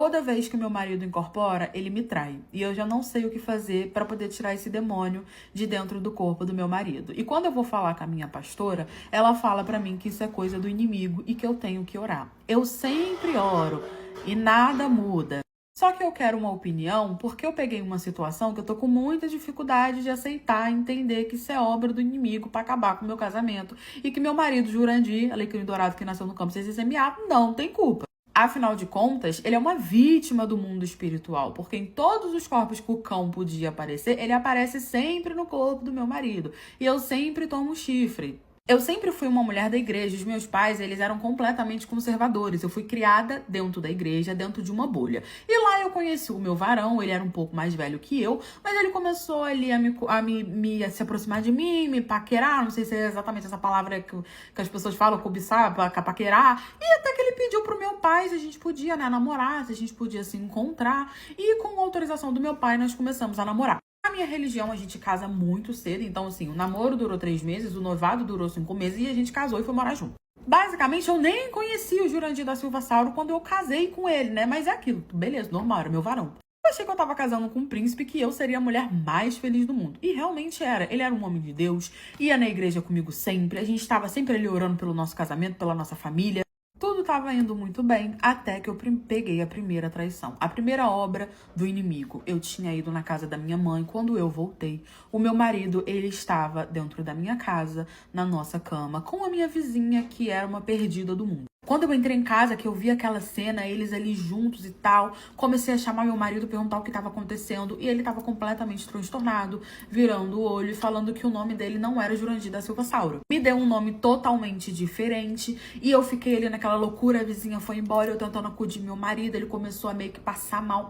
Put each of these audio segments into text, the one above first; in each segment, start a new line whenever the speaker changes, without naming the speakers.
Toda vez que meu marido incorpora, ele me trai. E eu já não sei o que fazer para poder tirar esse demônio de dentro do corpo do meu marido. E quando eu vou falar com a minha pastora, ela fala para mim que isso é coisa do inimigo e que eu tenho que orar. Eu sempre oro e nada muda. Só que eu quero uma opinião porque eu peguei uma situação que eu tô com muita dificuldade de aceitar, entender que isso é obra do inimigo para acabar com o meu casamento e que meu marido, Jurandir, alecrim dourado que nasceu no campo semeado, não tem culpa. Afinal de contas, ele é uma vítima do mundo espiritual, porque em todos os corpos que o cão podia aparecer, ele aparece sempre no corpo do meu marido. E eu sempre tomo chifre. Eu sempre fui uma mulher da igreja. Os meus pais, eles eram completamente conservadores. Eu fui criada dentro da igreja, dentro de uma bolha. E lá eu conheci o meu varão, ele era um pouco mais velho que eu, mas ele começou ali a se aproximar de mim, me paquerar, não sei se é exatamente essa palavra que as pessoas falam, cobiçar, paquerar. E até que ele pediu pro meu pai se a gente podia, namorar, se a gente podia se encontrar. E com autorização do meu pai, nós começamos a namorar. Na minha religião, a gente casa muito cedo, então, assim, o namoro durou 3 meses, o noivado durou 5 meses e a gente casou e foi morar junto. Basicamente, eu nem conheci o Jurandir da Silva Sauro quando eu casei com ele, né? Mas é aquilo, beleza, normal, era meu varão. Eu achei que eu tava casando com um príncipe, que eu seria a mulher mais feliz do mundo. E realmente era. Ele era um homem de Deus, ia na igreja comigo sempre, a gente tava sempre ali orando pelo nosso casamento, pela nossa família. Tudo estava indo muito bem, até que eu peguei a primeira traição. A primeira obra do inimigo. Eu tinha ido na casa da minha mãe. Quando eu voltei, o meu marido, ele estava dentro da minha casa, na nossa cama, com a minha vizinha, que era uma perdida do mundo. Quando eu entrei em casa, que eu vi aquela cena, eles ali juntos e tal, comecei a chamar meu marido, perguntar o que estava acontecendo, e ele estava completamente transtornado, virando o olho e falando que o nome dele não era Jurandir da Silva Sauro. Me deu um nome totalmente diferente, e eu fiquei ali naquela loucura, a vizinha foi embora, eu tentando acudir meu marido, ele começou a meio que passar mal,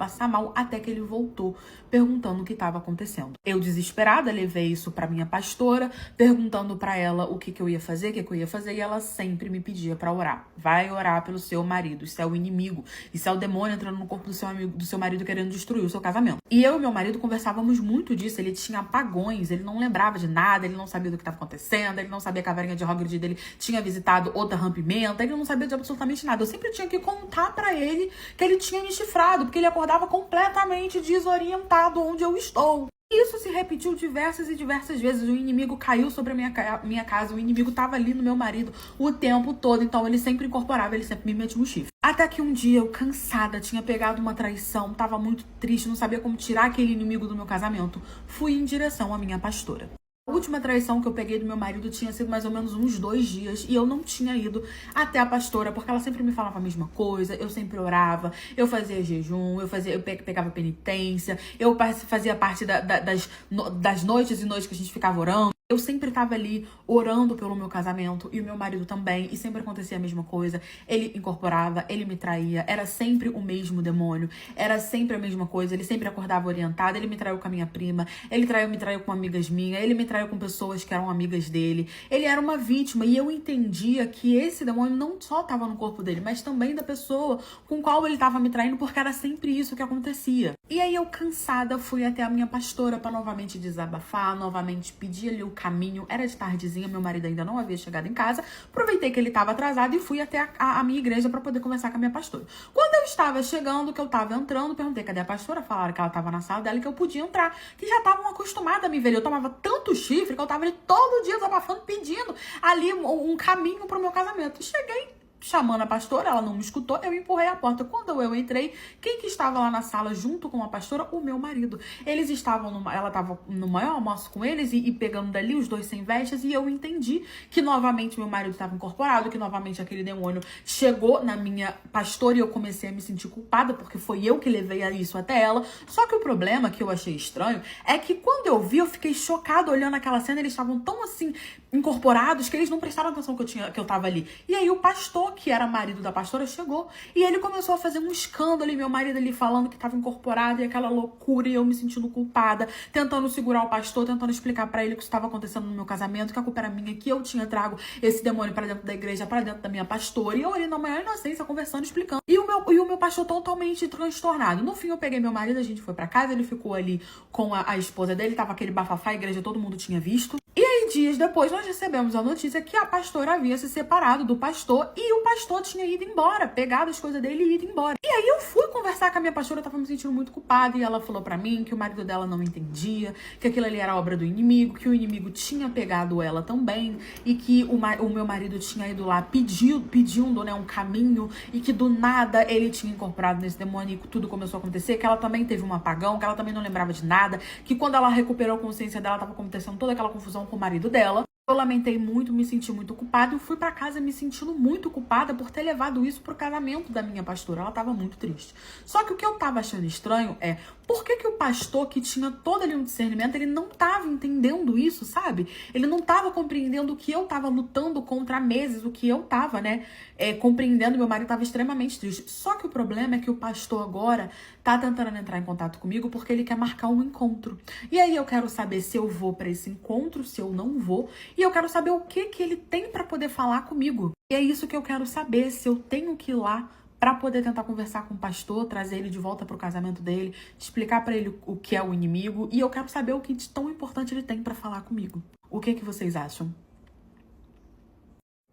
até que ele voltou, perguntando o que estava acontecendo. Eu, desesperada, levei isso pra minha pastora, perguntando pra ela o que eu ia fazer, e ela sempre me pedia pra orar. Vai orar pelo seu marido, isso é o inimigo, isso é o demônio entrando no corpo do seu marido querendo destruir o seu casamento. E eu e meu marido conversávamos muito disso, ele tinha apagões, ele não lembrava de nada, ele não sabia do que estava acontecendo, ele não sabia que a varinha de Hogwarts dele tinha visitado outra rampimenta, ele não sabia de absolutamente nada. Eu sempre tinha que contar pra ele que ele tinha me chifrado, porque ele acordava completamente desorientado onde eu estou. Isso se repetiu diversas e diversas vezes. O inimigo caiu sobre a minha casa. O inimigo tava ali no meu marido o tempo todo. Então ele sempre incorporava, ele sempre me metia um chifre. Até que um dia eu, cansada, tinha pegado uma traição, tava muito triste, não sabia como tirar aquele inimigo do meu casamento. Fui em direção à minha pastora. A última traição que eu peguei do meu marido tinha sido mais ou menos uns 2 dias e eu não tinha ido até a pastora, porque ela sempre me falava a mesma coisa, eu sempre orava, eu fazia jejum, eu pegava penitência, eu fazia parte das noites e noites que a gente ficava orando. Eu sempre estava ali orando pelo meu casamento e o meu marido também, e sempre acontecia a mesma coisa. Ele incorporava, ele me traía, era sempre o mesmo demônio, era sempre a mesma coisa, ele sempre acordava orientado, ele me traiu com a minha prima, ele me traiu com amigas minhas, ele me traiu com pessoas que eram amigas dele. Ele era uma vítima e eu entendia que esse demônio não só estava no corpo dele, mas também da pessoa com qual ele estava me traindo, porque era sempre isso que acontecia. E aí eu, cansada, fui até a minha pastora para novamente desabafar, novamente pedir ali o caminho. Era de tardezinha, meu marido ainda não havia chegado em casa. Aproveitei que ele estava atrasado e fui até a minha igreja para poder conversar com a minha pastora. Quando eu estava chegando, que eu estava entrando, perguntei cadê a pastora, falaram que ela estava na sala dela e que eu podia entrar, que já estavam acostumadas a me ver. Eu tomava tanto chifre que eu estava ali todo dia desabafando, pedindo ali um caminho para o meu casamento. Cheguei chamando a pastora, ela não me escutou, eu empurrei a porta. Quando eu entrei, quem que estava lá na sala junto com a pastora? O meu marido. Eles estavam, ela estava no maior almoço com eles e pegando dali os dois sem vestes, e eu entendi que novamente meu marido estava incorporado, que novamente aquele demônio chegou na minha pastora e eu comecei a me sentir culpada, porque foi eu que levei isso até ela. Só que o problema que eu achei estranho é que quando eu vi, eu fiquei chocada olhando aquela cena, eles estavam tão assim incorporados que eles não prestaram atenção que eu tava ali. E aí o pastor, que era marido da pastora, chegou e ele começou a fazer um escândalo, e meu marido ali falando que tava incorporado, e aquela loucura, e eu me sentindo culpada, tentando segurar o pastor, tentando explicar pra ele o que estava acontecendo no meu casamento, que a culpa era minha, que eu tinha trago esse demônio pra dentro da igreja, pra dentro da minha pastora, e eu ali na maior inocência conversando, explicando, e o meu pastor totalmente transtornado. No fim eu peguei meu marido, a gente foi pra casa, ele ficou ali com a esposa dele, tava aquele bafafá, a igreja todo mundo tinha visto. E aí, dias depois, nós recebemos a notícia que a pastora havia se separado do pastor, e o pastor tinha ido embora, pegado as coisas dele e ido embora. E aí eu fui conversar conversar com a minha pastora, eu tava me sentindo muito culpada, e ela falou pra mim que o marido dela não entendia, que aquilo ali era obra do inimigo, que o inimigo tinha pegado ela também, e que o meu marido tinha ido lá pedindo, né, um caminho, e que do nada ele tinha incorporado nesse demônio e tudo começou a acontecer, que ela também teve um apagão, que ela também não lembrava de nada, que quando ela recuperou a consciência dela, tava acontecendo toda aquela confusão com o marido dela. Eu lamentei muito, me senti muito culpada e fui pra casa me sentindo muito culpada por ter levado isso pro casamento da minha pastora. Ela tava muito triste. Só que o que eu tava achando estranho é por que o pastor, que tinha todo ali um discernimento, ele não tava entendendo isso, sabe? Ele não tava compreendendo o que eu tava lutando contra há meses, o que eu tava, né, compreendendo. Meu marido tava extremamente triste. Só que o problema é que o pastor agora tá tentando entrar em contato comigo porque ele quer marcar um encontro. E aí eu quero saber se eu vou pra esse encontro, se eu não vou. E eu quero saber o que ele tem pra poder falar comigo. E é isso que eu quero saber, se eu tenho que ir lá pra poder tentar conversar com o pastor, trazer ele de volta pro casamento dele, explicar pra ele o que é o inimigo. E eu quero saber o que de tão importante ele tem pra falar comigo. O que vocês acham?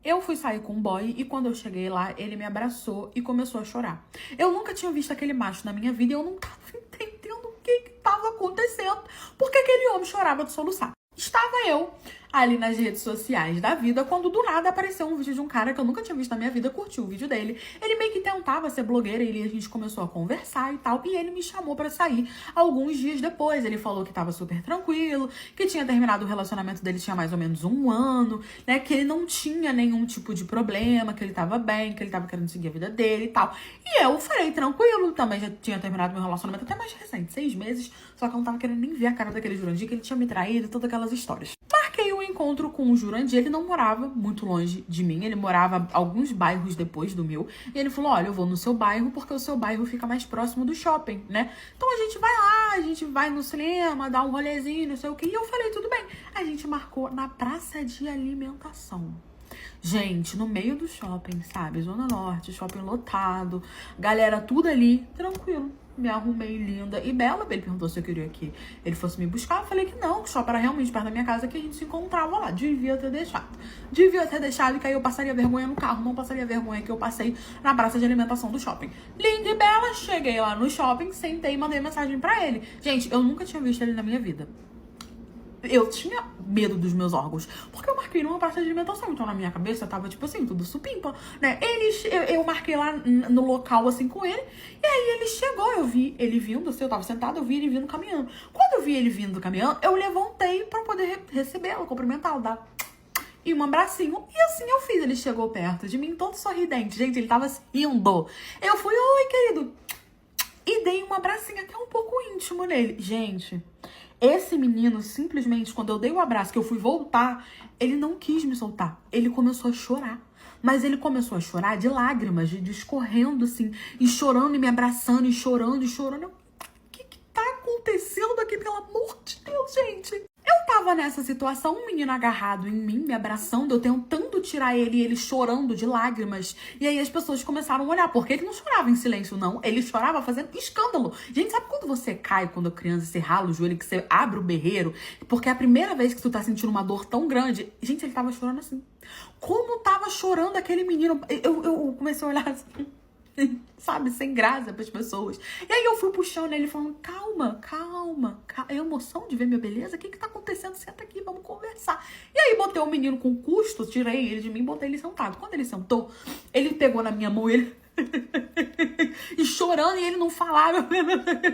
Eu fui sair com um boy e quando eu cheguei lá, ele me abraçou e começou a chorar. Eu nunca tinha visto aquele macho na minha vida e eu não tava entendendo o que tava acontecendo. Por que aquele homem chorava de soluçar? Estava eu ali nas redes sociais da vida, quando do nada apareceu um vídeo de um cara que eu nunca tinha visto na minha vida, curti o vídeo dele. Ele meio que tentava ser blogueiro, e a gente começou a conversar e tal, e ele me chamou pra sair alguns dias depois. Ele falou que tava super tranquilo, que tinha terminado o relacionamento dele tinha mais ou menos um ano, né, que ele não tinha nenhum tipo de problema, que ele tava bem, que ele tava querendo seguir a vida dele e tal. E eu falei, tranquilo, também já tinha terminado meu relacionamento até mais recente, 6 meses, só que eu não tava querendo nem ver a cara daquele Jurandir, que ele tinha me traído e todas aquelas histórias. Marquei um encontro com o Jurandir, ele não morava muito longe de mim, ele morava alguns bairros depois do meu, e ele falou, olha, eu vou no seu bairro porque o seu bairro fica mais próximo do shopping, né? Então a gente vai lá, a gente vai no cinema, dá um rolezinho, não sei o que, e eu falei, tudo bem. A gente marcou na praça de alimentação. Gente, no meio do shopping, sabe? Zona Norte, shopping lotado, galera tudo ali, tranquilo. Me arrumei linda e bela. Ele perguntou se eu queria que ele fosse me buscar. Eu falei que não, que só para realmente perto da minha casa que a gente se encontrava lá. Devia ter deixado. Devia ter deixado, que aí eu passaria vergonha no carro. Não passaria vergonha que eu passei na praça de alimentação do shopping. Linda e bela, cheguei lá no shopping, sentei e mandei mensagem pra ele. Gente, eu nunca tinha visto ele na minha vida. Eu tinha medo dos meus órgãos, porque eu marquei numa praça de alimentação, então na minha cabeça tava tipo assim, tudo supimpa, né? Eu marquei lá no local assim com ele, e aí ele chegou, eu vi ele vindo, assim, eu tava sentada, eu vi ele vindo caminhando. Quando eu vi ele vindo caminhando, eu levantei pra poder recebê-lo, cumprimentá-lo, dar e um abracinho, e assim eu fiz. Ele chegou perto de mim, todo sorridente, gente, ele tava rindo. Eu fui, oi, querido, e dei um abracinho até um pouco íntimo nele. Gente, esse menino, simplesmente, quando eu dei o abraço, que eu fui voltar, ele não quis me soltar. Ele começou a chorar. Mas ele começou a chorar de lágrimas, de escorrendo, assim, e chorando, e me abraçando, e chorando, e chorando. O que tá acontecendo aqui, pelo amor de Deus, gente? Eu tava nessa situação, um menino agarrado em mim, me abraçando, eu tentando tirar ele, e ele chorando de lágrimas. E aí as pessoas começaram a olhar, porque ele não chorava em silêncio, não. Ele chorava fazendo escândalo. Gente, sabe quando você cai, quando é criança, você rala o joelho, que você abre o berreiro? Porque é a primeira vez que tu tá sentindo uma dor tão grande. Gente, ele tava chorando assim. Como tava chorando aquele menino? Eu comecei a olhar assim, sabe, sem graça pras pessoas. E aí eu fui puxando ele, falando, calma, calma, calma. É emoção de ver minha beleza? O que tá acontecendo? Senta aqui, vamos conversar. E aí botei o menino com custo, tirei ele de mim, botei ele sentado. Quando ele sentou, ele pegou na minha mão, ele e chorando, e ele não falava,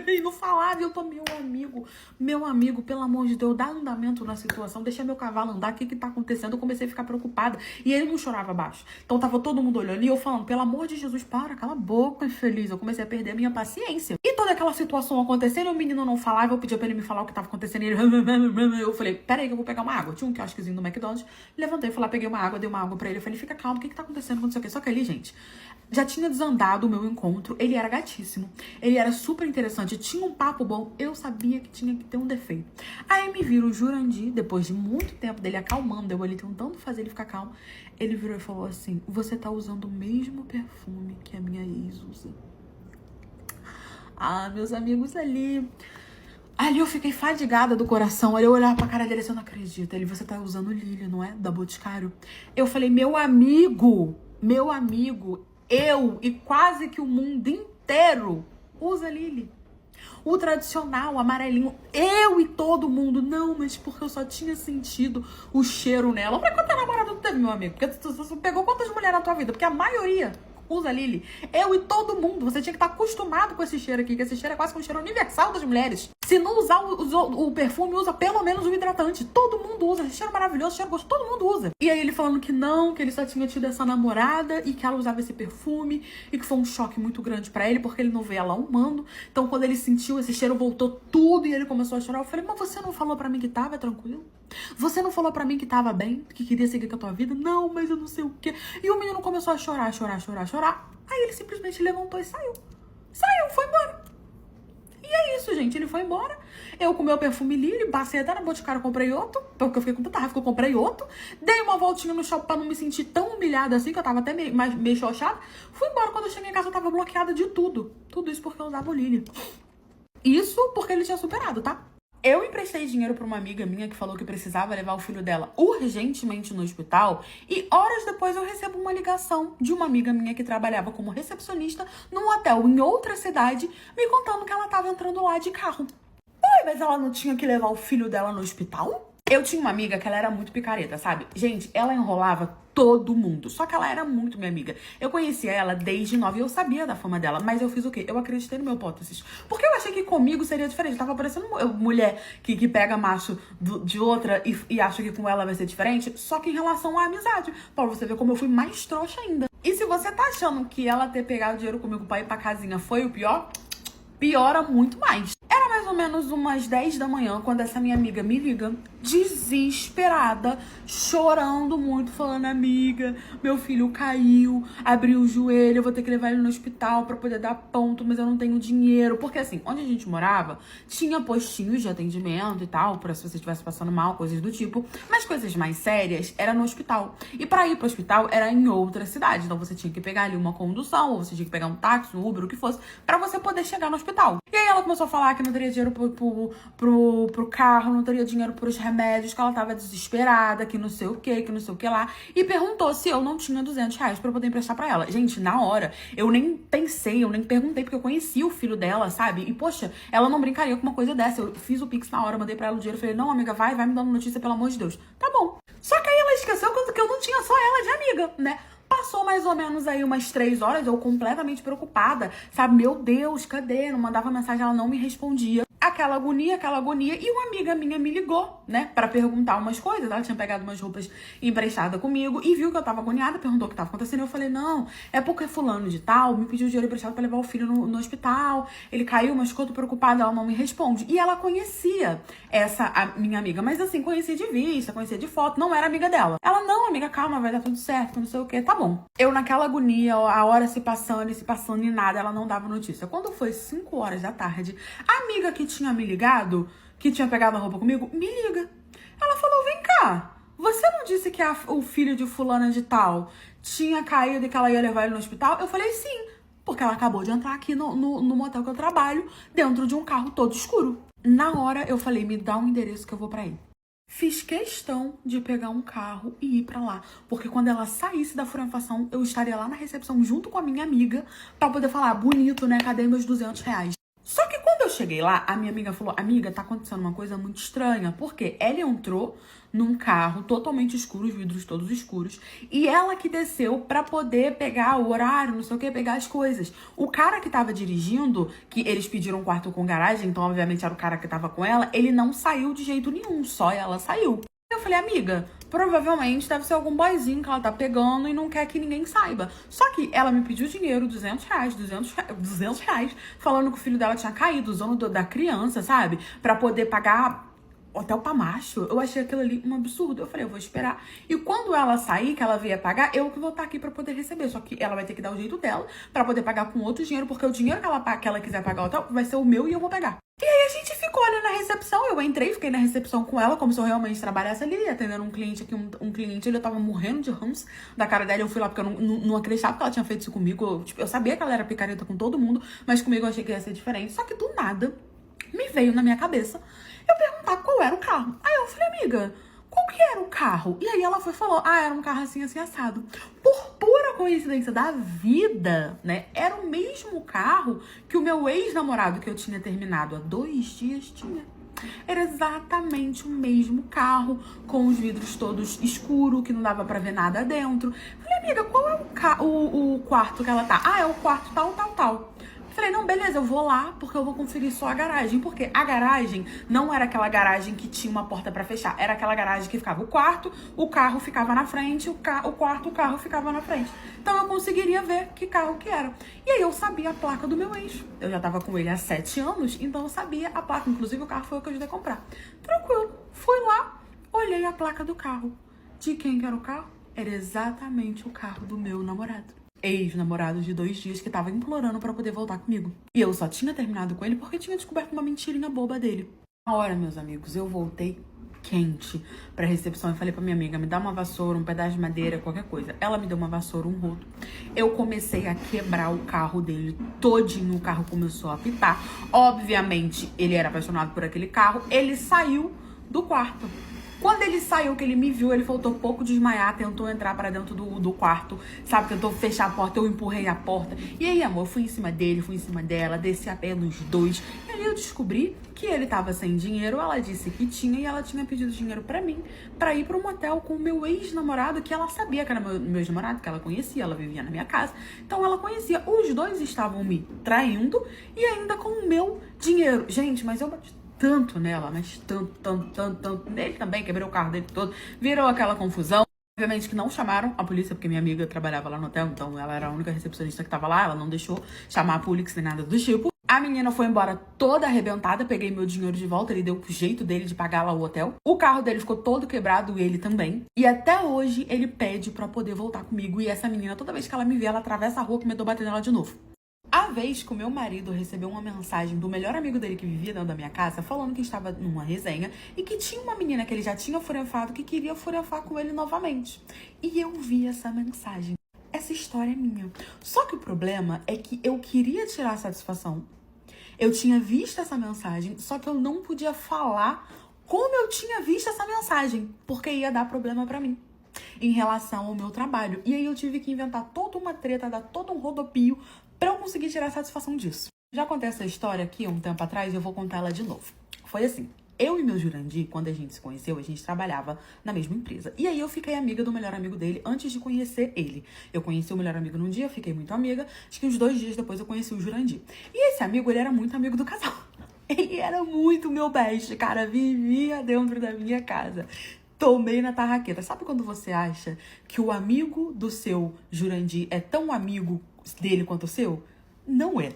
e não falava, e eu tô, meu amigo, pelo amor de Deus, dá andamento na situação, deixa meu cavalo andar, o que tá acontecendo? Eu comecei a ficar preocupada, e ele não chorava baixo, então tava todo mundo olhando, e eu falando, pelo amor de Jesus, para, cala a boca, infeliz. Eu comecei a perder a minha paciência, e toda aquela situação acontecendo, o menino não falava, eu pedia pra ele me falar o que tava acontecendo, e ele, eu falei, peraí que eu vou pegar uma água, tinha um quiosquezinho do McDonald's, levantei, fui lá, peguei uma água, dei uma água pra ele, eu falei, fica calmo, o que tá acontecendo, não sei o que, só que ali, gente, já tinha desandado o meu encontro, ele era gatíssimo, ele era super interessante, tinha um papo bom, eu sabia que tinha que ter um defeito. Aí me vira o Jurandir, depois de muito tempo dele acalmando, eu ali tentando fazer ele ficar calmo, ele virou e falou assim, você tá usando o mesmo perfume que a minha ex usa. Ah, meus amigos, ali eu fiquei fadigada do coração. Aí eu olhava pra cara dele assim, eu não acredito. Ele, você tá usando Lily, não é? Da Boticário. Eu falei, meu amigo, eu e quase que o mundo inteiro Usa Lily. O tradicional, amarelinho. Eu e todo mundo. Não, mas porque eu só tinha sentido o cheiro nela. Pra quanta namorada tu teve, meu amigo? Porque tu pegou quantas mulheres na tua vida? Porque a maioria usa Lily. Eu e todo mundo. Você tinha que estar acostumado com esse cheiro aqui, que esse cheiro é quase que um cheiro universal das mulheres. Se não usar o perfume, usa pelo menos o hidratante. Todo mundo usa. Esse cheiro maravilhoso, cheiro gostoso, todo mundo usa. E aí ele falando que não, que ele só tinha tido essa namorada e que ela usava esse perfume e que foi um choque muito grande pra ele, porque ele não vê ela humano. Então quando ele sentiu esse cheiro, voltou tudo e ele começou a chorar. Eu falei, mas você não falou pra mim que tava tranquilo? Você não falou pra mim que tava bem? Que queria seguir com a tua vida? Não, mas eu não sei o quê. E o menino começou a chorar. Aí ele simplesmente levantou e saiu. Foi embora. E é isso, gente. Ele foi embora. Eu com meu perfume Lily, passei até na Boticário, comprei outro. Porque eu fiquei com tanta raiva que eu comprei outro. Dei uma voltinha no shopping pra não me sentir tão humilhada assim, que eu tava até meio xoxada. Fui embora. Quando eu cheguei em casa, eu tava bloqueada de tudo. Tudo isso porque eu usava o Lily. Isso porque ele tinha superado, tá? Eu emprestei dinheiro pra uma amiga minha que falou que precisava levar o filho dela urgentemente no hospital e horas depois eu recebo uma ligação de uma amiga minha que trabalhava como recepcionista num hotel em outra cidade me contando que ela tava entrando lá de carro. Oi, mas ela não tinha que levar o filho dela no hospital? Eu tinha uma amiga que ela era muito picareta, sabe? Gente, ela enrolava todo mundo. Só que ela era muito minha amiga. Eu conhecia ela desde nova e eu sabia da fama dela. Mas eu fiz o quê? Eu acreditei no meu hipóteses. Porque eu achei que comigo seria diferente. Tava parecendo mulher que pega macho de outra e acha que com ela vai ser diferente. Só que em relação à amizade. Pra você ver como eu fui mais trouxa ainda. E se você tá achando que ela ter pegado dinheiro comigo pra ir pra casinha foi o pior, piora muito mais. Era mais ou menos umas 10 da manhã quando essa minha amiga me liga, desesperada, chorando muito, falando, amiga, meu filho caiu, abriu o joelho, eu vou ter que levar ele no hospital pra poder dar ponto, mas eu não tenho dinheiro. Porque assim, onde a gente morava, tinha postinhos de atendimento e tal, pra se você estivesse passando mal, coisas do tipo, mas coisas mais sérias era no hospital. E pra ir pro hospital era em outra cidade, então você tinha que pegar ali uma condução, ou você tinha que pegar um táxi, um Uber, o que fosse, pra você poder chegar no hospital. E aí ela começou a falar que não teria dinheiro pro carro, não teria dinheiro pros remédios, que ela tava desesperada, que não sei o que lá. E perguntou se eu não tinha R$ 200 pra poder emprestar pra ela. Gente, na hora, eu nem pensei, eu nem perguntei, porque eu conhecia o filho dela, sabe? E, poxa, ela não brincaria com uma coisa dessa. Eu fiz o Pix na hora, mandei pra ela o dinheiro, falei, não, amiga, vai me dando notícia, pelo amor de Deus. Tá bom. Só que aí ela esqueceu que eu não tinha só ela de amiga, né? Passou mais ou menos aí umas 3 horas, eu completamente preocupada, sabe? Meu Deus, cadê? Não mandava mensagem, ela não me respondia. Aquela agonia, e uma amiga minha me ligou, né, pra perguntar umas coisas. Ela tinha pegado umas roupas emprestadas comigo e viu que eu tava agoniada, perguntou o que tava acontecendo. Eu falei, não, é porque fulano de tal me pediu dinheiro emprestado pra levar o filho no hospital. Ele caiu, mas ficou preocupada, ela não me responde. E ela conhecia a minha amiga, mas assim, conhecia de vista, conhecia de foto, não era amiga dela. Ela, não, amiga, calma, vai dar tudo certo, não sei o que, tá bom. Eu naquela agonia, a hora se passando e nada, ela não dava notícia. Quando foi 5 horas da tarde, a amiga que tinha me ligado, que tinha pegado a roupa comigo, me liga. Ela falou, vem cá, você não disse que o filho de fulana de tal tinha caído e que ela ia levar ele no hospital? Eu falei, sim, porque ela acabou de entrar aqui no motel que eu trabalho, dentro de um carro todo escuro. Na hora, eu falei, me dá um endereço que eu vou pra aí. Fiz questão de pegar um carro e ir pra lá, porque quando ela saísse da franfação, eu estaria lá na recepção junto com a minha amiga pra poder falar, bonito, né, cadê meus R$ 200? Só que quando eu cheguei lá, a minha amiga falou, amiga, tá acontecendo uma coisa muito estranha, porque ela entrou num carro totalmente escuro, os vidros todos escuros, e ela que desceu pra poder pegar o horário, não sei o que, pegar as coisas. O cara que tava dirigindo, que eles pediram um quarto com garagem, então obviamente era o cara que tava com ela, ele não saiu de jeito nenhum, só ela saiu. Eu falei, amiga, provavelmente deve ser algum boyzinho que ela tá pegando e não quer que ninguém saiba. Só que ela me pediu dinheiro, R$ 200, falando que o filho dela tinha caído, usando da criança, sabe? Pra poder pagar hotel pra macho. Eu achei aquilo ali um absurdo. Eu falei, eu vou esperar. E quando ela sair, que ela vier pagar, eu que vou estar aqui pra poder receber. Só que ela vai ter que dar o jeito dela pra poder pagar com outro dinheiro, porque o dinheiro que ela quiser pagar o hotel vai ser o meu e eu vou pegar. E aí a gente ficou ali na recepção, eu entrei, fiquei na recepção com ela, como se eu realmente trabalhasse ali, atendendo um cliente aqui, um cliente, ele tava morrendo de ramos da cara dela, eu fui lá porque eu não acreditava que ela tinha feito isso comigo, eu sabia que ela era picareta com todo mundo, mas comigo eu achei que ia ser diferente, só que do nada me veio na minha cabeça eu perguntar qual era o carro. Aí eu falei, amiga, qual que era o carro? E aí ela foi e falou, era um carro assim, assim, assado. Por pura pra coincidência da vida, né, era o mesmo carro que o meu ex-namorado que eu tinha terminado há 2 dias tinha. Era exatamente o mesmo carro, com os vidros todos escuros, que não dava pra ver nada dentro. Falei, amiga, qual é o quarto que ela tá? Ah, é o quarto tal, tal, tal. Falei, não, beleza, eu vou lá porque eu vou conferir só a garagem. Porque a garagem não era aquela garagem que tinha uma porta pra fechar. Era aquela garagem que ficava o quarto, o carro ficava na frente, o quarto, o carro ficava na frente. Então eu conseguiria ver que carro que era. E aí eu sabia a placa do meu ex. Eu já tava com ele há 7 anos, então eu sabia a placa. Inclusive o carro foi o que eu ajudei a comprar. Tranquilo, fui lá, olhei a placa do carro. De quem que era o carro? Era exatamente o carro do meu namorado. Ex-namorado de 2 dias que tava implorando pra poder voltar comigo. E eu só tinha terminado com ele porque tinha descoberto uma mentirinha boba dele. Na hora, meus amigos, eu voltei quente pra recepção e falei pra minha amiga, me dá uma vassoura, um pedaço de madeira, qualquer coisa. Ela me deu uma vassoura, um rodo. Eu comecei a quebrar o carro dele todinho, o carro começou a apitar. Obviamente, ele era apaixonado por aquele carro, ele saiu do quarto. Quando ele saiu, que ele me viu, ele faltou pouco desmaiar, tentou entrar pra dentro do quarto, sabe? Tentou fechar a porta, eu empurrei a porta. E aí, amor, fui em cima dele, fui em cima dela, desci a pé nos dois. E aí eu descobri que ele tava sem dinheiro, ela disse que tinha, e ela tinha pedido dinheiro pra mim, pra ir pra um motel com o meu ex-namorado, que ela sabia que era meu ex-namorado, que ela conhecia, ela vivia na minha casa. Então ela conhecia. Os dois estavam me traindo e ainda com o meu dinheiro. Gente, mas eu bati tanto nela, mas tanto. Nele também, quebrei o carro dele todo. Virou aquela confusão. Obviamente que não chamaram a polícia, porque minha amiga trabalhava lá no hotel, então ela era a única recepcionista que tava lá, ela não deixou chamar a polícia nem nada do tipo. A menina foi embora toda arrebentada, peguei meu dinheiro de volta, ele deu o jeito dele de pagar lá o hotel. O carro dele ficou todo quebrado, ele também. E até hoje ele pede pra poder voltar comigo. E essa menina, toda vez que ela me vê, ela atravessa a rua com medo de eu bater nela de novo. A vez que o meu marido recebeu uma mensagem do melhor amigo dele que vivia dentro da minha casa, falando que estava numa resenha e que tinha uma menina que ele já tinha furefado que queria furefar com ele novamente. E eu vi essa mensagem. Essa história é minha. Só que o problema é que eu queria tirar a satisfação. Eu tinha visto essa mensagem, só que eu não podia falar como eu tinha visto essa mensagem, porque ia dar problema pra mim em relação ao meu trabalho. E aí eu tive que inventar toda uma treta, dar todo um rodopio pra eu conseguir tirar satisfação disso. Já contei essa história aqui um tempo atrás e eu vou contar ela de novo. Foi assim, eu e meu Jurandir, quando a gente se conheceu, a gente trabalhava na mesma empresa. E aí eu fiquei amiga do melhor amigo dele antes de conhecer ele. Eu conheci o melhor amigo num dia, fiquei muito amiga. Acho que uns 2 dias depois eu conheci o Jurandir. E esse amigo, ele era muito amigo do casal. Ele era muito meu best, cara, vivia dentro da minha casa. Tomei na tarraqueta. Sabe quando você acha que o amigo do seu Jurandir é tão amigo dele quanto o seu? Não é.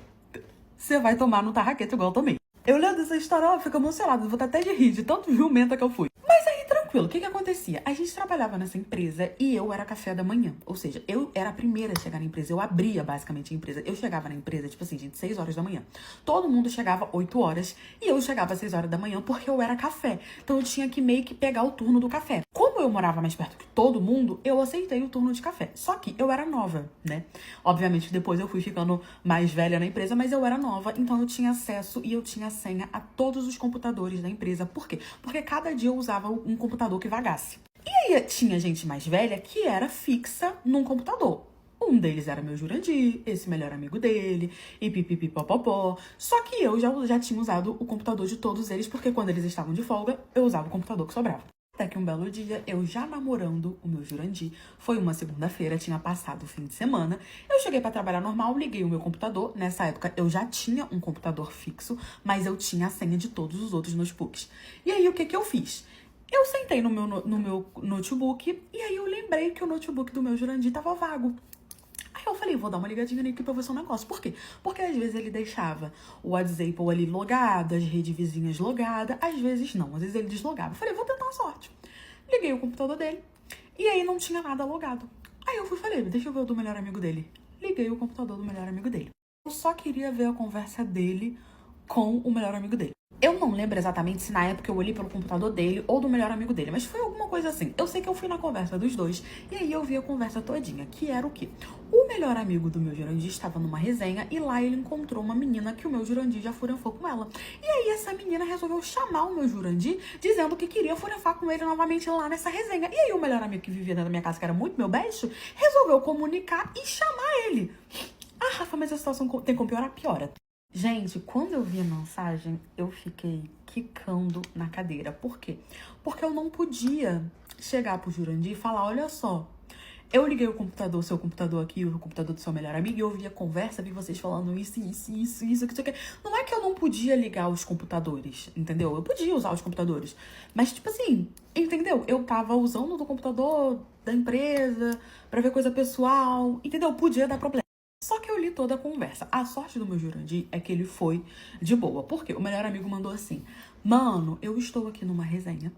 Você vai tomar no tarraqueta igual eu tomei. Eu lendo essa história, ó, fico emocionada. Vou até de rir de tanto jumenta que eu fui. Mas aí, tranquilo. O que acontecia? A gente trabalhava nessa empresa e eu era café da manhã. Ou seja, eu era a primeira a chegar na empresa. Eu abria, basicamente, a empresa. Eu chegava na empresa, tipo assim, gente, 6 horas da manhã. Todo mundo chegava 8 horas e eu chegava às 6 horas da manhã porque eu era café. Então eu tinha que meio que pegar o turno do café. Como eu morava mais perto que todo mundo, eu aceitei o turno de café. Só que eu era nova, né? Obviamente, depois eu fui ficando mais velha na empresa, mas eu era nova, então eu tinha acesso e eu tinha senha a todos os computadores da empresa. Por quê? Porque cada dia eu usava um computador que vagasse. E aí tinha gente mais velha que era fixa num computador. Um deles era meu Jurandir, esse melhor amigo dele, e pipipipopopó. Só que eu já tinha usado o computador de todos eles, porque quando eles estavam de folga, eu usava o computador que sobrava. Até que um belo dia, eu já namorando o meu Jurandir, foi uma segunda-feira, tinha passado o fim de semana, eu cheguei pra trabalhar normal, liguei o meu computador. Nessa época, eu já tinha um computador fixo, mas eu tinha a senha de todos os outros notebooks. E aí, o que eu fiz? Eu sentei no meu notebook, e aí eu lembrei que o notebook do meu Jurandir tava vago. Aí eu falei, vou dar uma ligadinha nele aqui pra ver se é um negócio. Por quê? Porque às vezes ele deixava o WhatsApp ali logado, as redes vizinhas logadas, às vezes não, às vezes ele deslogava. Eu falei, vou tentar a sorte. Liguei o computador dele e aí não tinha nada logado. Aí eu falei, deixa eu ver o do melhor amigo dele. Liguei o computador do melhor amigo dele. Eu só queria ver a conversa dele com o melhor amigo dele. Eu não lembro exatamente se na época eu olhei pelo computador dele ou do melhor amigo dele, mas foi alguma coisa assim. Eu sei que eu fui na conversa dos dois e aí eu vi a conversa todinha, que era o quê? O melhor amigo do meu Jurandir estava numa resenha e lá ele encontrou uma menina que o meu Jurandir já furanfou com ela. E aí essa menina resolveu chamar o meu Jurandir dizendo que queria furanfar com ele novamente lá nessa resenha. E aí o melhor amigo que vivia dentro da minha casa, que era muito meu beijo, resolveu comunicar e chamar ele. Ah, Rafa, mas a situação tem como piorar? Piora. Gente, quando eu vi a mensagem, eu fiquei quicando na cadeira. Por quê? Porque eu não podia chegar pro Jurandir e falar, olha só, eu liguei o computador, seu computador aqui, o computador do seu melhor amigo, e eu vi a conversa, vi vocês falando isso, que sei o que. Não é que eu não podia ligar os computadores, entendeu? Eu podia usar os computadores. Mas, tipo assim, entendeu? Eu tava usando do computador da empresa pra ver coisa pessoal, entendeu? Podia dar problema. Só que eu li toda a conversa. A sorte do meu Jurandir é que ele foi de boa. Por quê? O melhor amigo mandou assim: mano, eu estou aqui numa resenha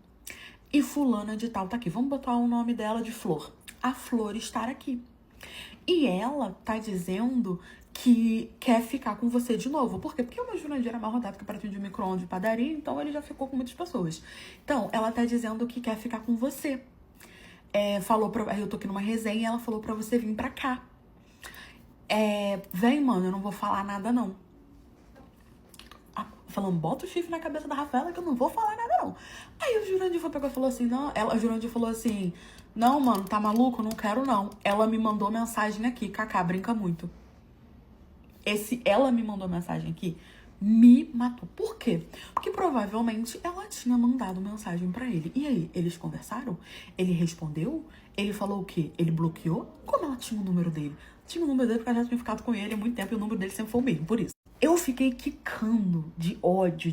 e fulana de tal tá aqui. Vamos botar o nome dela de Flor. A Flor está aqui. E ela tá dizendo que quer ficar com você de novo. Por quê? Porque o meu Jurandir era mal rodado que pratinho de micro-ondas de padaria, então ele já ficou com muitas pessoas. Então, ela tá dizendo que quer ficar com você. Eu tô aqui numa resenha e ela falou pra você vir pra cá. Vem, mano, eu não vou falar nada, não. Falando, bota o chifre na cabeça da Rafaela que eu não vou falar nada, não. Aí o Jurandir pegou e falou assim, não. O Jurandir falou assim, não, mano, tá maluco? Não quero, não. Ela me mandou mensagem aqui, Cacá, brinca muito. Ela me mandou mensagem aqui, me matou. Por quê? Porque provavelmente ela tinha mandado mensagem pra ele. E aí, eles conversaram? Ele respondeu? Ele falou o quê? Ele bloqueou? Como ela tinha o número dele? Tinha o número dele porque ela já tinha ficado com ele há muito tempo e o número dele sempre foi o mesmo, por isso. Eu fiquei quicando de ódio.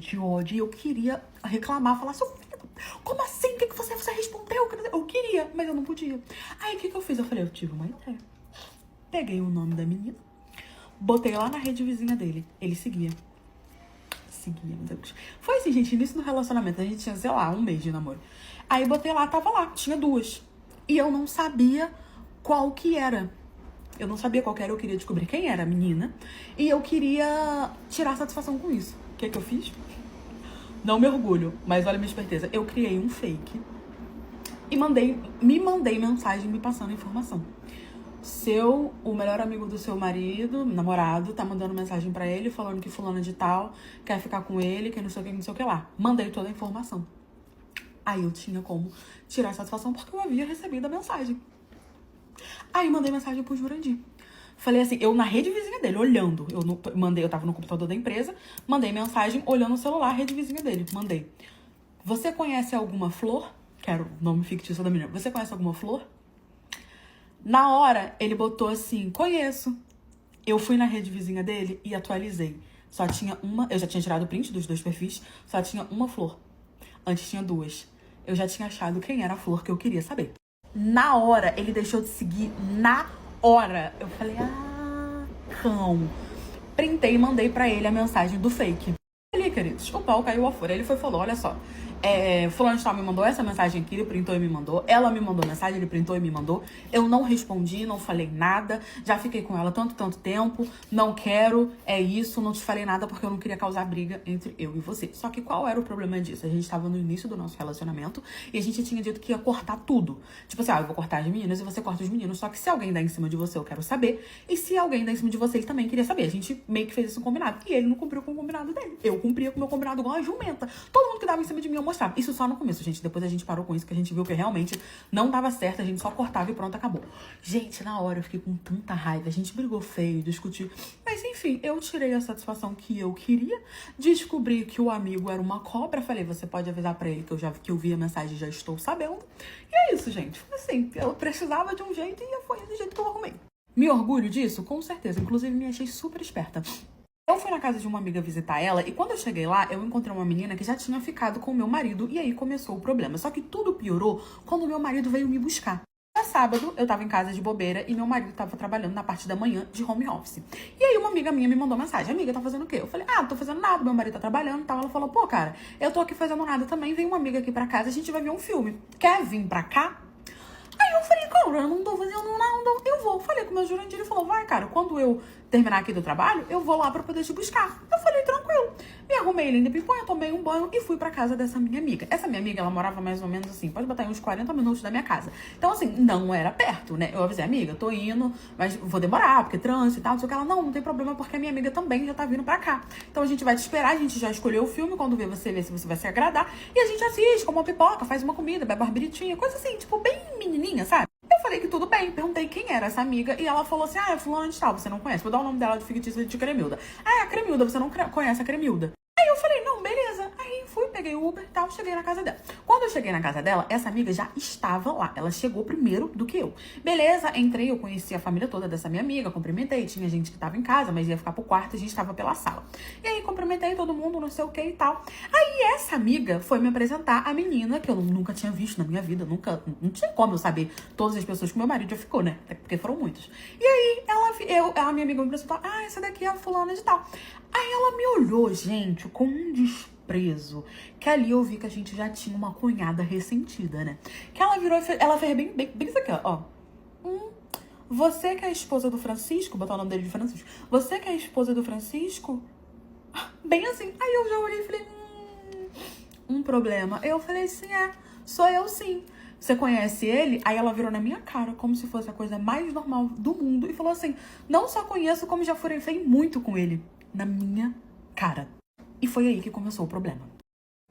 E eu queria reclamar, falar, seu filho, como assim? O que você respondeu? Eu queria, mas eu não podia. Aí o que eu fiz? Eu falei, eu tive uma ideia. Peguei o nome da menina, botei lá na rede vizinha dele. Ele seguia, meu Deus. Foi assim, gente, início do relacionamento. A gente tinha, sei lá, um mês de namoro. Aí botei lá, tava lá, tinha 2. E eu não sabia qual que era. Eu não sabia qual que era, eu queria descobrir quem era a menina. E eu queria tirar satisfação com isso. O que eu fiz? Não me orgulho, mas olha a minha esperteza. Eu criei um fake e me mandei mensagem me passando informação. O melhor amigo do seu marido, namorado, tá mandando mensagem pra ele falando que fulana de tal quer ficar com ele, que não sei o que lá. Mandei toda a informação. Aí eu tinha como tirar satisfação porque eu havia recebido a mensagem. Aí mandei mensagem pro Jurandir. Falei assim, eu na rede vizinha dele, olhando. Eu tava no computador da empresa, mandei mensagem olhando o celular, rede vizinha dele. Mandei. Você conhece alguma Flor? Que era o nome fictício da menina. Você conhece alguma Flor? Na hora, ele botou assim, conheço. Eu fui na rede vizinha dele e atualizei. Só tinha uma, eu já tinha tirado o print dos 2 perfis, só tinha uma Flor. Antes tinha 2. Eu já tinha achado quem era a Flor que eu queria saber. Na hora, ele deixou de seguir, na hora. Eu falei, cão. Printei e mandei pra ele a mensagem do fake. Ali, queridos, o pau caiu afora. Ele foi e falou, olha só, fulano de tal me mandou essa mensagem aqui, ele printou e me mandou. Ela me mandou mensagem, ele printou e me mandou. Eu não respondi, não falei nada. Já fiquei com ela tanto tempo. Não quero, é isso. Não te falei nada porque eu não queria causar briga entre eu e você. Só que qual era o problema disso? A gente tava no início do nosso relacionamento e a gente tinha dito que ia cortar tudo. Tipo assim, eu vou cortar as meninas e você corta os meninos. Só que se alguém dá em cima de você, eu quero saber. E se alguém dá em cima de você, ele também queria saber. A gente meio que fez isso combinado. E ele não cumpriu com o combinado dele. Eu cumpria com o meu combinado igual a jumenta. Todo mundo que dava em cima de mim, eu mostrava. Isso só no começo, gente. Depois a gente parou com isso, que a gente viu que realmente não dava certo. A gente só cortava e pronto, acabou. Gente, na hora eu fiquei com tanta raiva. A gente brigou feio, discutiu. Mas enfim, eu tirei a satisfação que eu queria. Descobri que o amigo era uma cobra. Falei, você pode avisar pra ele que eu vi a mensagem e já estou sabendo. E é isso, gente. Foi assim, eu precisava de um jeito e foi do jeito que eu arrumei. Me orgulho disso? Com certeza. Inclusive, me achei super esperta. Eu fui na casa de uma amiga visitar ela e quando eu cheguei lá, eu encontrei uma menina que já tinha ficado com o meu marido e aí começou o problema. Só que tudo piorou quando o meu marido veio me buscar. No sábado, eu tava em casa de bobeira e meu marido tava trabalhando na parte da manhã de home office. E aí uma amiga minha me mandou mensagem, amiga, tá fazendo o quê? Eu falei, não tô fazendo nada, meu marido tá trabalhando e tal. Ela falou, pô, cara, eu tô aqui fazendo nada também, vem uma amiga aqui pra casa, a gente vai ver um filme. Quer vir pra cá? Aí eu falei, cara, eu não tô fazendo nada, eu vou. Falei com o meu Jurandir, ele falou, vai, cara, quando eu terminar aqui do trabalho, eu vou lá pra poder te buscar. Eu falei, tranquilo. Me arrumei ele em piponha, tomei um banho e fui pra casa dessa minha amiga. Essa minha amiga, ela morava mais ou menos assim, pode botar aí uns 40 minutos da minha casa. Então, assim, não era perto, né? Eu avisei, amiga, tô indo, mas vou demorar, porque trânsito e tal. Só que ela, não tem problema, porque a minha amiga também já tá vindo pra cá. Então a gente vai te esperar, a gente já escolheu o filme, quando vê se você vai se agradar. E a gente assiste, come uma pipoca, faz uma comida, bebe uma biritinha, coisa assim, tipo, bem menininha, sabe? Eu falei que tudo bem, perguntei quem era essa amiga e ela falou assim, é fulana de tal, você não conhece, vou dar o nome dela de fictícia de Cremilda. Ah, é a Cremilda, você não conhece a Cremilda. Aí eu falei, não, beleza. Aí fui, peguei o Uber e tal, cheguei na casa dela. Quando eu cheguei na casa dela, essa amiga já estava lá. Ela chegou primeiro do que eu. Beleza, entrei, eu conheci a família toda dessa minha amiga, cumprimentei. Tinha gente que tava em casa, mas ia ficar pro quarto e a gente tava pela sala. E aí cumprimentei todo mundo, não sei o que e tal. Aí essa amiga foi me apresentar a menina que eu nunca tinha visto na minha vida, não tinha como eu saber todas as pessoas que meu marido já ficou, né? Até porque foram muitos. E aí a minha amiga me apresentou, essa daqui é a fulana de tal. Aí ela me olhou, gente, com um desprezo, que ali eu vi que a gente já tinha uma cunhada ressentida, né? Que ela virou, ela fez bem isso aqui, ó. Você que é a esposa do Francisco, botar o nome dele de Francisco, você que é a esposa do Francisco? Bem assim. Aí eu já olhei e falei, um problema. Eu falei, sim, sou eu sim. Você conhece ele? Aí ela virou na minha cara, como se fosse a coisa mais normal do mundo, e falou assim, não só conheço, como já furei muito com ele. Na minha cara. E foi aí que começou o problema.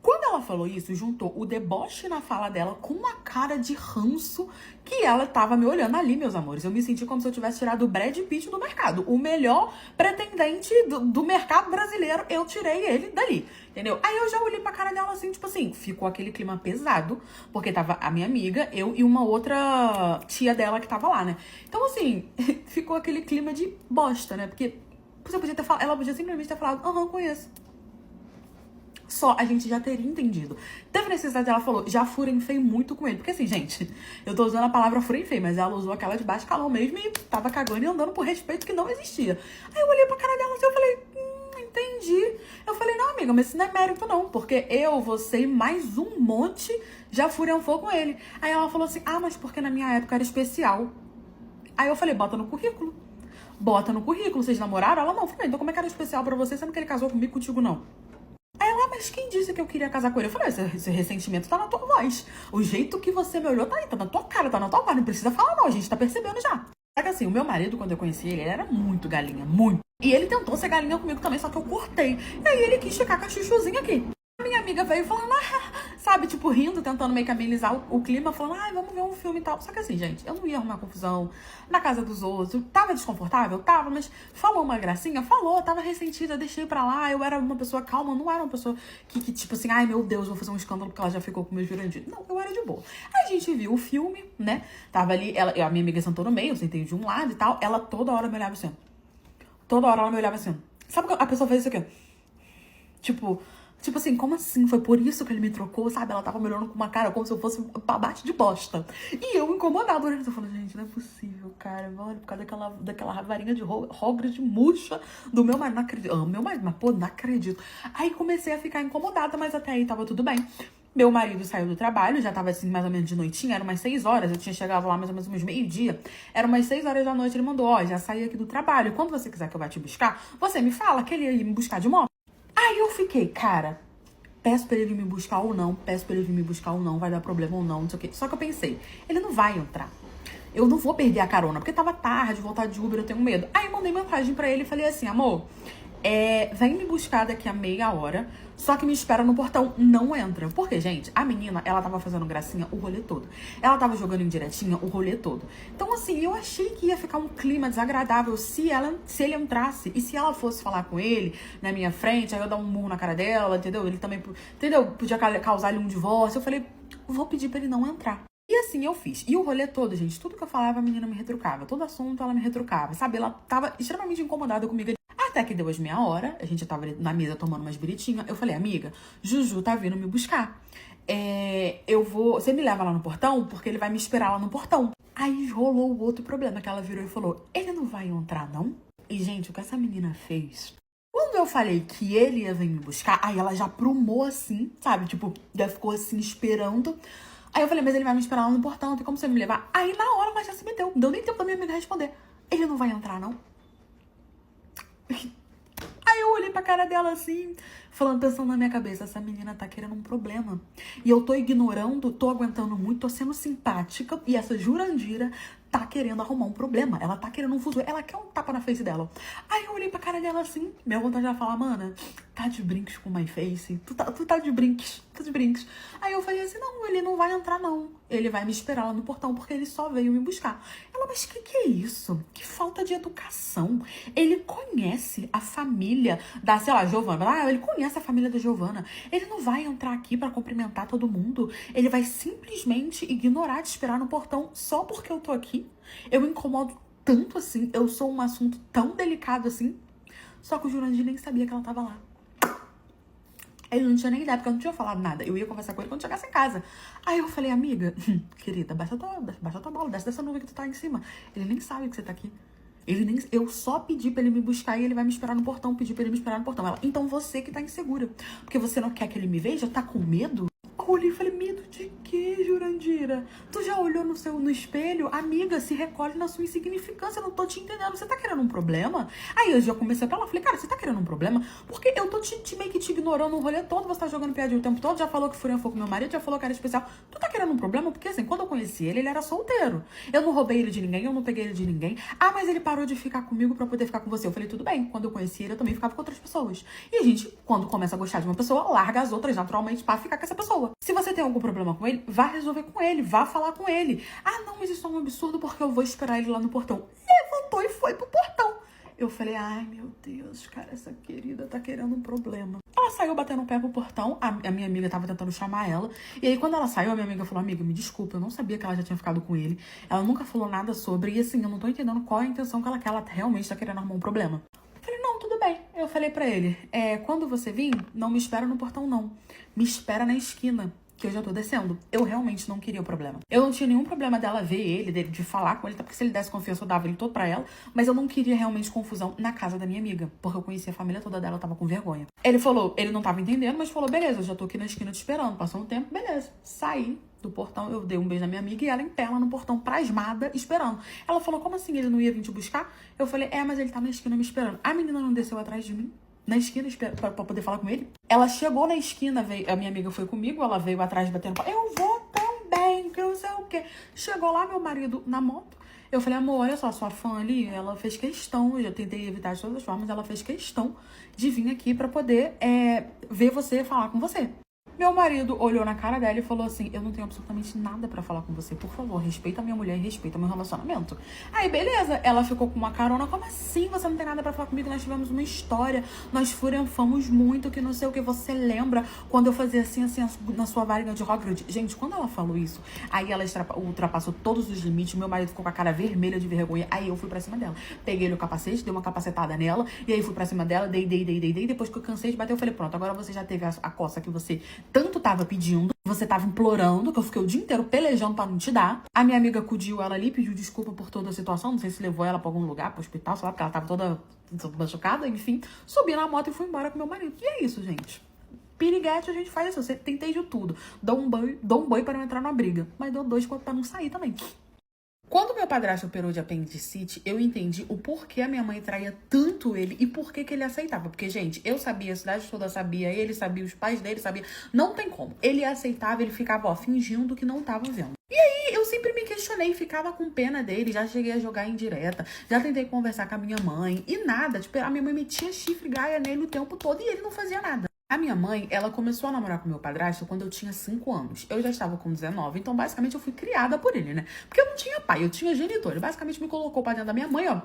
Quando ela falou isso, juntou o deboche na fala dela com uma cara de ranço que ela tava me olhando ali, meus amores. Eu me senti como se eu tivesse tirado o Brad Pitt do mercado. O melhor pretendente do mercado brasileiro, eu tirei ele dali, entendeu? Aí eu já olhei pra cara dela assim, tipo assim, ficou aquele clima pesado, porque tava a minha amiga, eu e uma outra tia dela que tava lá, né? Então assim, ficou aquele clima de bosta, né? Porque você podia ter falado, ela podia simplesmente ter falado, conheço. Só a gente já teria entendido. Teve necessidade, ela falou, já furenfei muito com ele. Porque assim, gente, eu tô usando a palavra furenfei, mas ela usou aquela de baixo calão mesmo e tava cagando e andando por respeito que não existia. Aí eu olhei pra cara dela assim, eu falei, entendi. Eu falei, não, amiga, mas isso não é mérito não, porque eu, você e mais um monte já furenfou com ele. Aí ela falou assim, mas porque na minha época era especial. Aí eu falei, bota no currículo. Bota no currículo, vocês namoraram? Ela, não. Eu falei, então como é que era especial pra você, sendo que ele casou comigo, contigo não? Aí ela, mas quem disse que eu queria casar com ele? Eu falei, esse ressentimento tá na tua voz. O jeito que você me olhou tá aí, tá na tua cara, tá na tua voz. Não precisa falar não, a gente tá percebendo já. Só que assim, o meu marido, quando eu conheci ele era muito galinha, muito. E ele tentou ser galinha comigo também, só que eu cortei. E aí ele quis ficar com a chuchuzinha aqui. A minha amiga veio falando, sabe, tipo, rindo, tentando meio que amenizar o clima, falando, vamos ver um filme e tal. Só que assim, gente, eu não ia arrumar confusão na casa dos outros. Tava desconfortável? Tava, mas falou uma gracinha? Falou, tava ressentida, deixei pra lá. Eu era uma pessoa calma, não era uma pessoa que tipo assim, meu Deus, vou fazer um escândalo porque ela já ficou com meus juranditos. Não, eu era de boa. A gente viu o filme, né? Tava ali, a minha amiga sentou no meio, eu sentei de um lado e tal. Ela toda hora me olhava assim. Toda hora ela me olhava assim. Sabe que a pessoa fez isso aqui? Tipo assim, como assim? Foi por isso que ele me trocou, sabe? Ela tava me olhando com uma cara como se eu fosse abate de bosta. E eu incomodada, olhando, eu falando, gente, não é possível, cara. Olha, por causa daquela varinha de Hogwarts murcha do meu marido. Não acredito. Amo meu marido, mas pô, não acredito. Aí comecei a ficar incomodada, mas até aí tava tudo bem. Meu marido saiu do trabalho, já tava assim, mais ou menos de noitinha, eram umas 6 horas, eu tinha chegado lá mais ou menos uns meio-dia. Era umas 6 horas da noite, ele mandou, já saí aqui do trabalho, quando você quiser que eu vá te buscar, você me fala que ele ia me buscar de moto. Aí eu fiquei, cara, peço pra ele vir me buscar ou não, vai dar problema ou não, não sei o quê. Só que eu pensei, ele não vai entrar. Eu não vou perder a carona, porque tava tarde, voltar de Uber, eu tenho medo. Aí eu mandei mensagem pra ele e falei assim, amor, vem me buscar daqui a meia hora, só que me espera no portão, não entra. Porque, gente, a menina, ela tava fazendo gracinha o rolê todo. Ela tava jogando indiretinha o rolê todo. Então, assim, eu achei que ia ficar um clima desagradável se ele entrasse. E se ela fosse falar com ele na minha frente, aí eu dar um murro na cara dela, entendeu? Ele também, entendeu? Podia causar-lhe um divórcio. Eu falei, vou pedir pra ele não entrar. E assim eu fiz. E o rolê todo, gente, tudo que eu falava, a menina me retrucava. Todo assunto, ela me retrucava, sabe? Ela tava extremamente incomodada comigo. Até que deu as meia hora, a gente tava na mesa tomando umas biritinhas. Eu falei, amiga, Juju tá vindo me buscar. Você me leva lá no portão, porque ele vai me esperar lá no portão. Aí rolou o outro problema, que ela virou e falou, ele não vai entrar, não? E, gente, o que essa menina fez... Quando eu falei que ele ia vir me buscar, aí ela já prumou assim, sabe? Tipo, já ficou assim, esperando. Aí eu falei, mas ele vai me esperar lá no portão, tem como você me levar? Aí na hora ela já se meteu, não deu nem tempo da minha amiga responder. Ele não vai entrar, não? Aí eu olhei pra cara dela assim, falando, pensando na minha cabeça, essa menina tá querendo um problema. E eu tô ignorando, tô aguentando muito, tô sendo simpática, e essa Jurandira tá querendo arrumar um problema. Ela tá querendo um fuso. Ela quer um tapa na face dela. Aí eu olhei pra cara dela assim, minha vontade de falar, mana, tá de brinques com my face? Tu tá de brinques, tá de brinques. Aí eu falei assim, não, ele não vai entrar não. Ele vai me esperar lá no portão, porque ele só veio me buscar. Ela, mas que é isso? Que falta de educação. Ele conhece a família da, sei lá, Giovana. Ah, ele conhece a família da Giovana. Ele não vai entrar aqui pra cumprimentar todo mundo. Ele vai simplesmente ignorar de esperar no portão só porque eu tô aqui. Eu me incomodo tanto assim. Eu sou um assunto tão delicado assim. Só que o Jurandir nem sabia que ela tava lá. Ele não tinha nem ideia, porque eu não tinha falado nada. Eu ia conversar com ele quando chegasse em casa. Aí eu falei, amiga, querida, baixa a tua bola, desce dessa nuvem que tu tá em cima. Ele nem sabe que você tá aqui. Eu só pedi pra ele me buscar e ele vai me esperar no portão. Pedi pra ele me esperar no portão. Ela, então você que tá insegura. Porque você não quer que ele me veja? Tá com medo? Eu olhei e falei, medo de quê, Jurandira? Tu já olhou no espelho? Amiga, se recolhe na sua insignificância. Eu não tô te entendendo. Você tá querendo um problema? Aí eu já comecei pra lá. Falei, cara, você tá querendo um problema? Porque eu tô meio que te ignorando o rolê todo. Você tá jogando piadinha o tempo todo. Já falou que Fúria foi com meu marido. Já falou que era especial. Tu tá querendo um problema? Porque assim, quando eu conheci ele, ele era solteiro. Eu não roubei ele de ninguém. Eu não peguei ele de ninguém. Ah, mas ele parou de ficar comigo pra poder ficar com você. Eu falei, tudo bem. Quando eu conheci ele, eu também ficava com outras pessoas. E a gente, quando começa a gostar de uma pessoa, larga as outras naturalmente pra ficar com essa pessoa. Se você tem algum problema com ele, vá resolver com ele, vá falar com ele. Ah, não, mas isso é um absurdo porque eu vou esperar ele lá no portão. Levantou e foi pro portão. Eu falei, ai meu Deus, cara, essa querida tá querendo um problema. Ela saiu batendo o pé pro portão, a minha amiga tava tentando chamar ela. E aí quando ela saiu, a minha amiga falou, amiga, me desculpa, eu não sabia que ela já tinha ficado com ele. Ela nunca falou nada sobre, e assim, eu não tô entendendo qual é a intenção que ela quer, ela realmente tá querendo arrumar um problema. Eu falei, não, tudo bem. Eu falei pra ele, quando você vir, não me espera no portão não, me espera na esquina, que eu já tô descendo. Eu realmente não queria o problema. Eu não tinha nenhum problema dela ver ele, de falar com ele, porque se ele desse confiança, eu dava ele todo pra ela. Mas eu não queria realmente confusão na casa da minha amiga, porque eu conhecia a família toda dela, eu tava com vergonha. Ele falou, ele não tava entendendo, mas falou, beleza, eu já tô aqui na esquina te esperando. Passou um tempo, beleza. Saí do portão, eu dei um beijo na minha amiga e ela em pé lá no portão, prasmada, esperando. Ela falou, como assim, ele não ia vir te buscar? Eu falei, mas ele tá na esquina me esperando. A menina não desceu atrás de mim? Na esquina pra poder falar com ele. Ela chegou na esquina, veio, a minha amiga foi comigo, ela veio atrás batendo, eu vou também, que eu não sei o quê. Chegou lá meu marido na moto. Eu falei, amor, olha só, sua fã ali, ela fez questão, eu já tentei evitar de todas as formas, ela fez questão de vir aqui pra poder ver você, falar com você. Meu marido olhou na cara dela e falou assim, eu não tenho absolutamente nada pra falar com você, por favor, respeita a minha mulher e respeita meu relacionamento. Aí, beleza, ela ficou com uma carona, como assim você não tem nada pra falar comigo? Nós tivemos uma história, nós furianfamos muito, que não sei o que, você lembra quando eu fazia assim, na sua varinha de Hogwarts? Gente, quando ela falou isso, aí ela ultrapassou todos os limites, meu marido ficou com a cara vermelha de vergonha, aí eu fui pra cima dela. Peguei o capacete, dei uma capacetada nela, e aí fui pra cima dela, dei, depois que eu cansei de bater, eu falei, pronto, agora você já teve a coça que você tanto tava pedindo, você tava implorando, que eu fiquei o dia inteiro pelejando pra não te dar. A minha amiga acudiu ela ali, pediu desculpa por toda a situação, não sei se levou ela pra algum lugar, pro hospital, sei lá, porque ela tava toda machucada, enfim. Subi na moto e fui embora com meu marido. E é isso, gente. Piriguete, a gente faz isso, você tentei de tudo. Dou um boi para não entrar na briga, mas dou dois pra não sair também. Quando meu padrasto operou de apendicite, eu entendi o porquê a minha mãe traía tanto ele e por que ele aceitava. Porque, gente, eu sabia, a cidade toda sabia, ele sabia, os pais dele sabiam. Não tem como. Ele aceitava, ele ficava, fingindo que não tava vendo. E aí, eu sempre me questionei, ficava com pena dele, já cheguei a jogar em direta, já tentei conversar com a minha mãe e nada. Tipo, a minha mãe metia chifre gaia nele o tempo todo e ele não fazia nada. A minha mãe, ela começou a namorar com meu padrasto quando eu tinha 5 anos. Eu já estava com 19, então basicamente eu fui criada por ele, né? Porque eu não tinha pai, eu tinha genitor. Ele basicamente me colocou pra dentro da minha mãe, ó.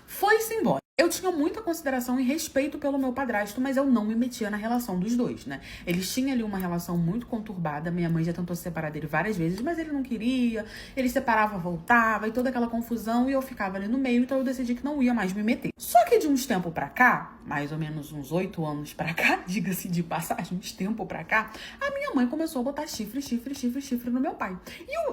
Foi-se embora. Eu tinha muita consideração e respeito pelo meu padrasto, mas eu não me metia na relação dos dois, né? Eles tinham ali uma relação muito conturbada, minha mãe já tentou se separar dele várias vezes, mas ele não queria, ele separava, voltava, e toda aquela confusão, e eu ficava ali no meio, então eu decidi que não ia mais me meter. Só que de uns tempos pra cá, mais ou menos uns 8 anos pra cá, diga-se de passagem, uns tempo pra cá, a minha mãe começou a botar chifre no meu pai.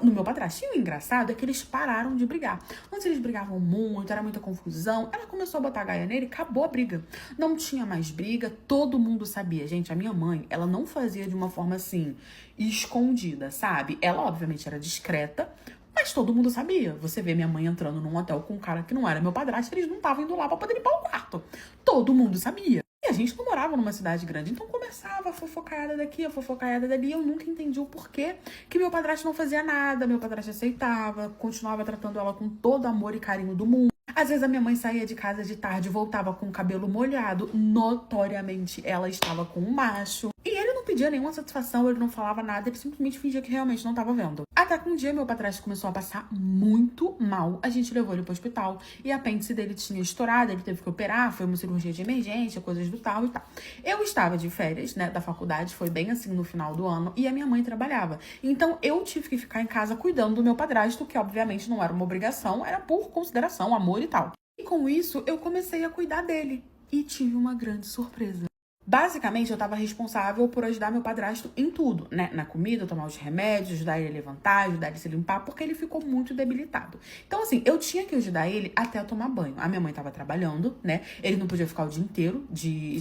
No meu padrasto. E o engraçado é que eles pararam de brigar. Antes eles brigavam muito, era muita confusão, ela começou a botar a gaia nele, acabou a briga. Não tinha mais briga, todo mundo sabia. Gente, a minha mãe, ela não fazia de uma forma assim, escondida, sabe? Ela, obviamente, era discreta, mas todo mundo sabia. Você vê minha mãe entrando num hotel com um cara que não era meu padrasto, eles não estavam indo lá pra poder limpar o quarto. Todo mundo sabia. E a gente não morava numa cidade grande, então começava a fofocaiada daqui, a fofocaiada dali. Eu nunca entendi o porquê que meu padrasto não fazia nada, meu padrasto aceitava, continuava tratando ela com todo amor e carinho do mundo. Às vezes a minha mãe saía de casa de tarde e voltava com o cabelo molhado. Notoriamente ela estava com um macho. E ele não pedia nenhuma satisfação, ele não falava nada, ele simplesmente fingia que realmente não estava vendo. Até que um dia meu padrasto começou a passar muito mal. A gente levou ele pro hospital e a apêndice dele tinha estourado, ele teve que operar, foi uma cirurgia de emergência, coisas do tal e tal. Eu estava de férias, né, da faculdade, foi bem assim no final do ano, e a minha mãe trabalhava. Então eu tive que ficar em casa cuidando do meu padrasto, que obviamente não era uma obrigação, era por consideração, amor e tal. E com isso eu comecei a cuidar dele e tive uma grande surpresa. Basicamente, eu tava responsável por ajudar meu padrasto em tudo, né? Na comida, tomar os remédios, ajudar ele a levantar, ajudar ele a se limpar, porque ele ficou muito debilitado. Então, assim, eu tinha que ajudar ele até a tomar banho. A minha mãe tava trabalhando, né? Ele não podia ficar o dia inteiro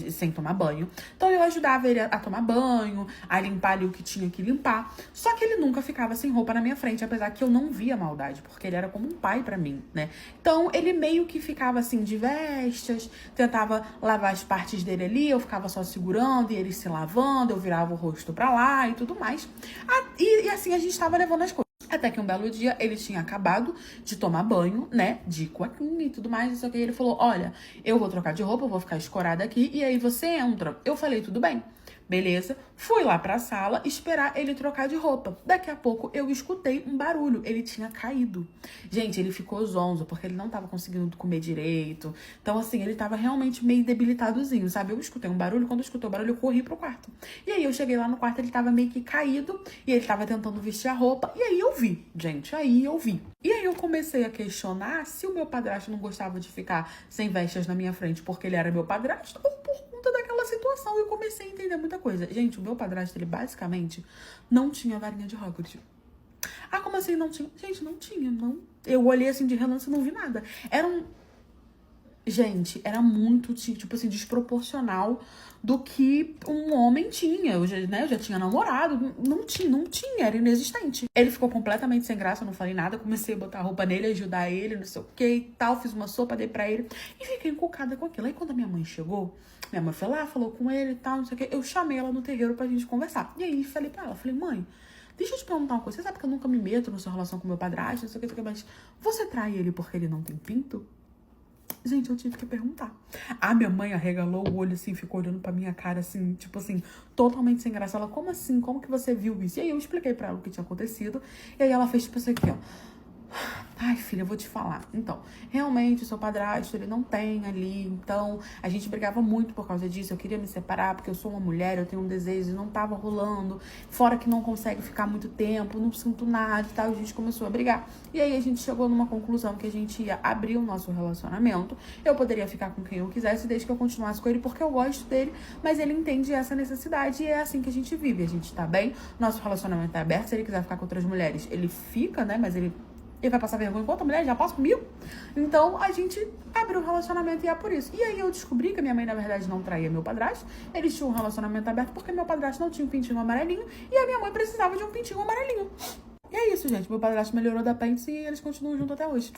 sem tomar banho. Então, eu ajudava ele a tomar banho, a limpar ali o que tinha que limpar. Só que ele nunca ficava sem roupa na minha frente, apesar que eu não via maldade, porque ele era como um pai pra mim, né? Então, ele meio que ficava assim, de vestas, tentava lavar as partes dele ali, eu ficava só segurando e ele se lavando, eu virava o rosto pra lá e tudo mais. E assim a gente tava levando as coisas. Até que um belo dia ele tinha acabado de tomar banho, né, de cuequinha e tudo mais, só que ele falou, olha, eu vou trocar de roupa, eu vou ficar escorada aqui e aí você entra. Eu falei, tudo bem. Beleza, fui lá pra sala esperar ele trocar de roupa. Daqui a pouco eu escutei um barulho, ele tinha caído. Gente, ele ficou zonzo, porque ele não tava conseguindo comer direito. Então, assim, ele tava realmente meio debilitadozinho, sabe? Eu escutei um barulho, quando eu escutei o barulho eu corri pro quarto. E aí eu cheguei lá no quarto, ele tava meio que caído, e ele tava tentando vestir a roupa, e aí eu vi, gente, aí eu vi. E aí eu comecei a questionar se o meu padrasto não gostava de ficar sem vestas na minha frente porque ele era meu padrasto, ou por conta daquela situação. Eu comecei a entender muita coisa. Gente, o meu padrasto, ele basicamente não tinha varinha de Hogwarts. Ah, como assim não tinha? Gente, não tinha, não. Eu olhei assim de relance e não vi nada. Gente, era muito, tipo assim, desproporcional do que um homem tinha. Eu já tinha namorado, não tinha, era inexistente. Ele ficou completamente sem graça, eu não falei nada, comecei a botar a roupa nele, ajudar ele, não sei o que e tal, fiz uma sopa, dei pra ele e fiquei encucada com aquilo. Aí quando a minha mãe chegou, minha mãe foi lá, falou com ele e tal, não sei o que, eu chamei ela no terreiro pra gente conversar. E aí falei pra ela, falei, mãe, deixa eu te perguntar uma coisa, você sabe que eu nunca me meto na sua relação com meu padrasto, não sei o que, mas você trai ele porque ele não tem pinto? Gente, eu tive que perguntar. A minha mãe arregalou o olho assim, ficou olhando pra minha cara assim, tipo assim, totalmente sem graça. Ela, como assim? Como que você viu isso? E aí eu expliquei pra ela o que tinha acontecido. E aí ela fez tipo isso aqui, ó. Ai, filha, eu vou te falar. Então, realmente, o seu padrasto, ele não tem ali. Então, a gente brigava muito por causa disso. Eu queria me separar porque eu sou uma mulher, eu tenho um desejo e não tava rolando. Fora que não consegue ficar muito tempo, não sinto nada e tal. A gente começou a brigar. E aí, a gente chegou numa conclusão que a gente ia abrir o nosso relacionamento. Eu poderia ficar com quem eu quisesse, desde que eu continuasse com ele, porque eu gosto dele. Mas ele entende essa necessidade e é assim que a gente vive. A gente tá bem, nosso relacionamento é aberto. Se ele quiser ficar com outras mulheres, ele fica, né? Mas ele vai passar vergonha com outra mulher, já passa comigo. Então, a gente abriu um relacionamento e é por isso. E aí eu descobri que a minha mãe, na verdade, não traía meu padrasto. Eles tinham um relacionamento aberto porque meu padrasto não tinha um pintinho amarelinho e a minha mãe precisava de um pintinho amarelinho. E é isso, gente. Meu padrasto melhorou da apêndice e eles continuam juntos até hoje.